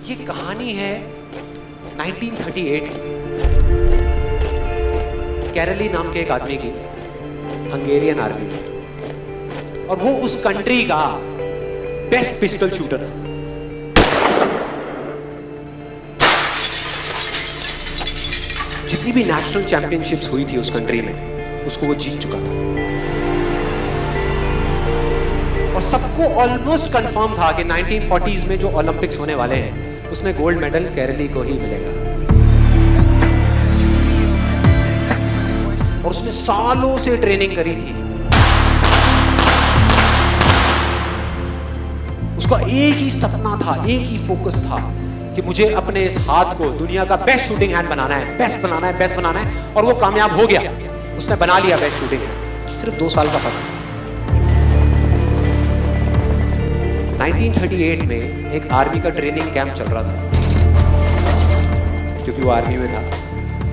ये कहानी है 1938 की, कैरली नाम के एक आदमी की, हंगेरियन आर्मी में, और वो उस कंट्री का बेस्ट पिस्टल शूटर था। जितनी भी नेशनल चैंपियनशिप्स हुई थी उस कंट्री में, उसको वो जीत चुका था। और सबको ऑलमोस्ट कंफर्म था कि 1940s में जो ओलंपिक्स होने वाले हैं उसमें गोल्ड मेडल कैरली को ही मिलेगा। और उसने सालों से ट्रेनिंग करी थी। उसका एक ही सपना था, एक ही फोकस था कि मुझे अपने इस हाथ को दुनिया का बेस्ट शूटिंग हैंड बनाना है, बेस्ट बनाना है, बेस्ट बनाना है। और वो कामयाब हो गया, उसने बना लिया बेस्ट शूटिंग हैंड। सिर्फ 2 साल का फर्क था। 1938 में एक आर्मी का ट्रेनिंग कैंप चल रहा था। क्योंकि वो आर्मी में था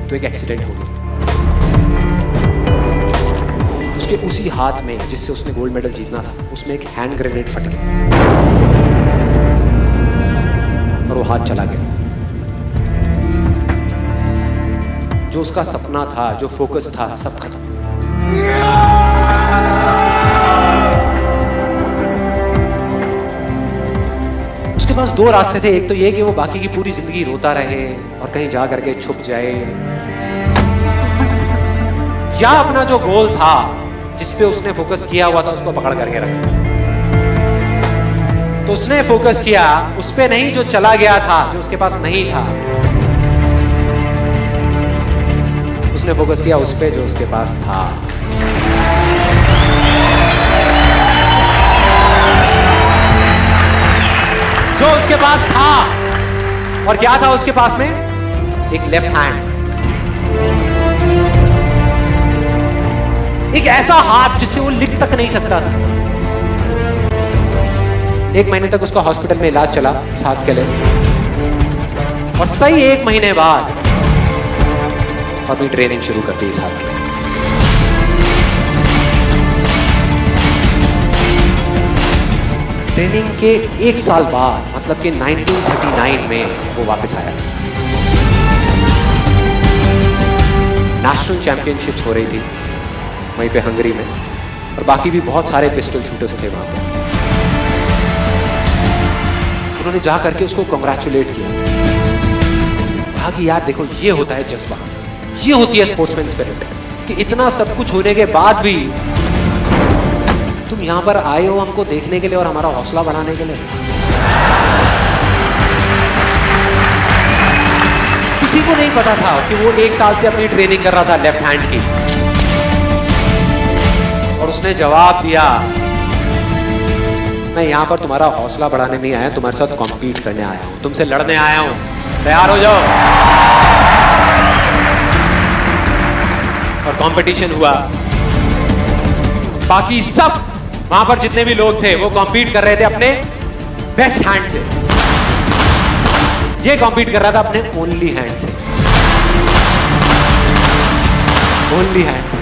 तो एक एक्सीडेंट हो गया। उसके उसी हाथ में जिससे उसने गोल्ड मेडल जीतना था, उसमें एक हैंड ग्रेनेड फट गया और वो हाथ चला गया। जो उसका सपना था, जो फोकस था, सब खत्म। उसके पास 2 रास्ते थे। एक तो ये कि वो बाकी की पूरी जिंदगी रोता रहे और कहीं जा करके छुप जाए, या अपना जो गोल था जिस पे उसने फोकस किया हुआ था उसको पकड़ करके रखे। तो उसने फोकस किया उस पे नहीं जो चला गया था, जो उसके पास नहीं था। उसने फोकस किया उस पे जो उसके पास था। जो उसके पास था। और क्या था उसके पास में? एक लेफ्ट हैंड, एक ऐसा हाथ जिससे वो लिख तक नहीं सकता था। 1 महीने तक उसका हॉस्पिटल में इलाज चला इस हाथ के लिए, और सही 1 महीने बाद अपनी ट्रेनिंग शुरू कर दी इस हाथ के लिए। ट्रेनिंग के 1 साल बाद, मतलब कि 1939 में वो वापस आया। नेशनल चैंपियनशिप्स हो रही थी वहीं पे हंगरी में, और बाकी भी बहुत सारे पिस्टल शूटर्स थे वहां पे। उन्होंने जा करके उसको कांग्रेचुलेट किया, कहा कि यार देखो, ये होता है जज्बा, ये होती है स्पोर्ट्समैन स्पिरिट, कि इतना सब कुछ होने के बाद भी तुम यहां पर आए हो हमको देखने के लिए और हमारा हौसला बढ़ाने के लिए। किसी को नहीं पता था कि वो 1 साल से अपनी ट्रेनिंग कर रहा था लेफ्ट हैंड की। और उसने जवाब दिया, मैं यहां पर तुम्हारा हौसला बढ़ाने नहीं आया, तुम्हारे साथ कॉम्पीट करने आया हूं, तुमसे लड़ने आया हूं, तैयार हो जाओ। और कंपटीशन हुआ। बाकी सब वहां पर जितने भी लोग थे वो कॉम्पीट कर रहे थे अपने बेस्ट हैंड से। ये कॉम्पीट कर रहा था अपने ओनली हैंड से, ओनली हैंड से।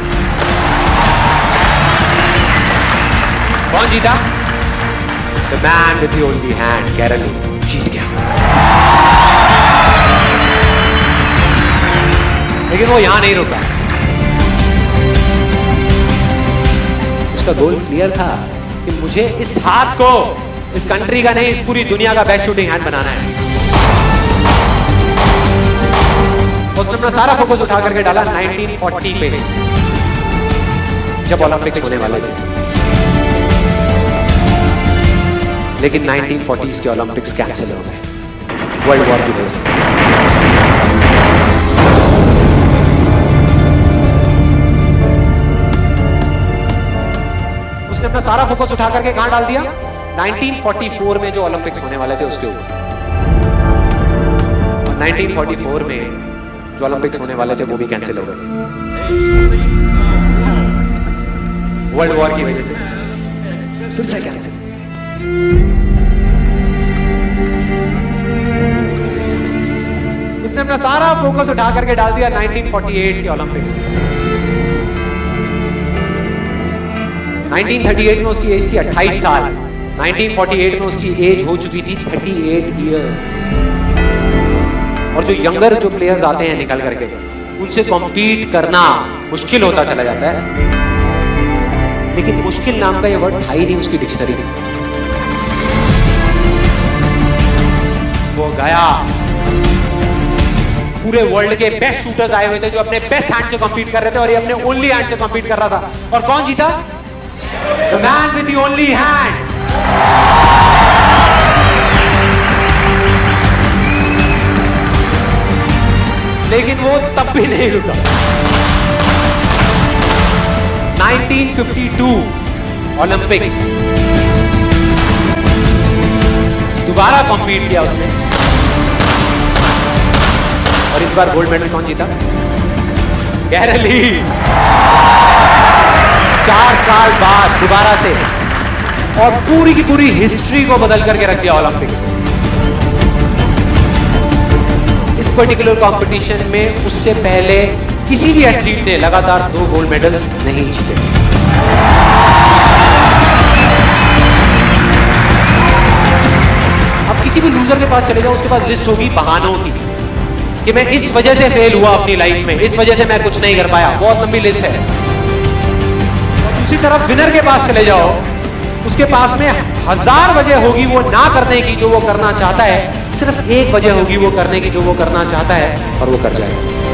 कौन जीता? The man with the only hand, Karoly जीत गया। लेकिन वो यहां नहीं रुका। उसका गोल क्लियर था कि मुझे इस हाथ को इस कंट्री का नहीं, इस पूरी दुनिया का बेस्ट शूटिंग हैंड बनाना है। उसने अपना सारा फोकस उठा करके डाला 1940 पे, जब ओलंपिक्स होने वाले थे। लेकिन 1940s के ओलंपिक्स कैंसिल हो गए वर्ल्ड वॉर की वजह से। उसने अपना सारा फोकस उठा करके कहां डाल दिया? 1944 में जो ओलंपिक्स होने वाले थे उसके ऊपर। 1944 में जो ओलंपिक्स होने वाले थे वो भी कैंसिल हो गए वर्ल्ड वॉर की वजह से। फिर से कैंसिल। उसने अपना सारा फोकस उठा करके डाल दिया 1948 के ओलंपिक्स में। 1938 में उसकी एज थी 28 साल, 1948 में उसकी एज हो चुकी थी 38 इयर्स। और जो यंगर जो प्लेयर्स आते हैं निकल करके, उनसे कॉम्पीट करना मुश्किल होता चला जाता है। लेकिन मुश्किल नाम का ये वर्ड था ही नहीं उसकी डिक्शनरी में। वो गया, पूरे वर्ल्ड के बेस्ट शूटर्स आए हुए थे जो अपने बेस्ट हैंड से कॉम्पीट कर रहे थे, और ये अपने ओनली हैंड से कॉम्पीट कर रहा था। और कौन जीता? The man with the only hand. लेकिन वो तब भी नहीं रुका। 1952 ओलंपिक्स, दोबारा कॉम्पीट किया उसने, और इस बार गोल्ड मेडल कौन जीता? गैरल ली। 4 साल बाद दोबारा से, और पूरी की पूरी हिस्ट्री को बदल करके रख दिया ओलंपिक्स। इस पर्टिकुलर कंपटीशन में उससे पहले किसी भी एथलीट ने लगातार 2 गोल्ड मेडल्स नहीं जीते। अब किसी भी लूजर के पास चले जाओ, उसके पास लिस्ट होगी बहानों की कि मैं इस वजह से फेल हुआ अपनी लाइफ में, इस वजह से मैं कुछ नहीं कर पाया। बहुत लंबी लिस्ट है। और दूसरी तरफ विनर के पास चले जाओ, उसके पास में 1000 वजह होगी वो ना करने की जो वो करना चाहता है, सिर्फ एक वजह होगी वो करने की जो वो करना चाहता है, और वो कर जाएगा।